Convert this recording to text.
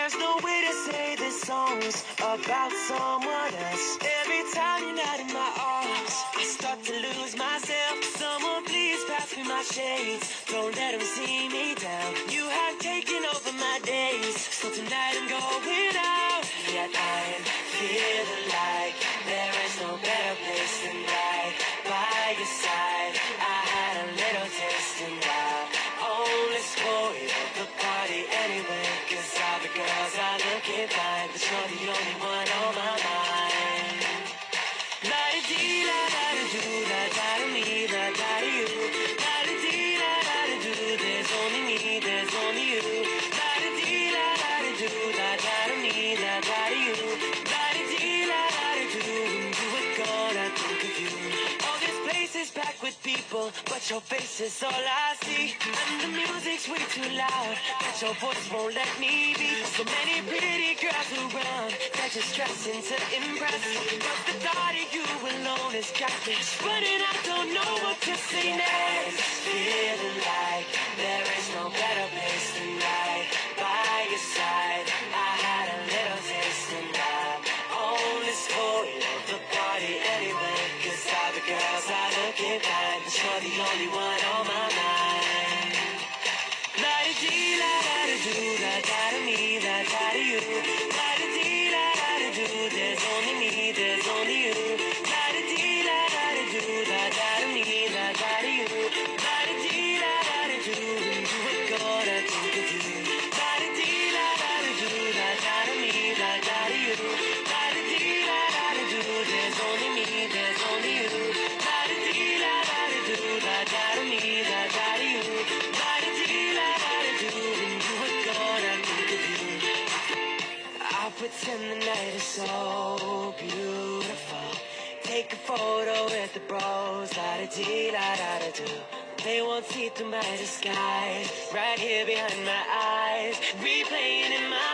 There's no way to say this song's about someone else. Every time you're not in my arms, I start to lose myself. Someone please pass me my shades. Don't let them see me down. You have taken over my days, so tonight I'm going out. Yet I'm feeling like there is no better place than right by your side. I had a little taste and I only spoiled the party anyway. Cause all the girls are looking fine, but you're the only one on my mind. La-di-dee, la-da-da-do, la-da-da-me, la-da-da-you. La-di-dee, la-da-da-do, there's only me, there's only you. La-di-dee, la-da-da-do, la-da-da-me, la-da-da-you. La-di-dee, la-da-da-do, when you were gone, I think of you. All this place is packed with people, but your face is all I see. And the music's way too loud, but your voice won't let me be. So many pretty girls around, they're just dressing to impress. But the thought of you alone has got me spinning. I don't know what to say next. Feeling like there is no better place than right by your side. I had a little taste and I only spoiled the party anyway. Cause all the girls are looking fine, but you're the only one on my mind. La-di-dee, la-da-da-do, la-da-da-me, la-da-da-you. La-di-dee, la-da-da-do, there's only me, there's only you. La-di-dee, la-da-da-do, la-da-da-me, la-da-da-you. La-di-dee, la-da-da-do, when you were gone, I think of you. La-di-dee, la-da-da-do, la-da-da-me, la-da-da-you. La-di-dee, la-da-da-do, there's only me, there's only you. La-di-dee, la-da-da-do, la-da-da-me, la-da-da-you. La-di-dee, la-da-da-do, when you were gone, I think of you. I'll pretend the night is so beautiful. Take a photo with the bros, la-da-dee, la-da-da-do. They won't see through my disguise, right here behind my eyes, replaying in my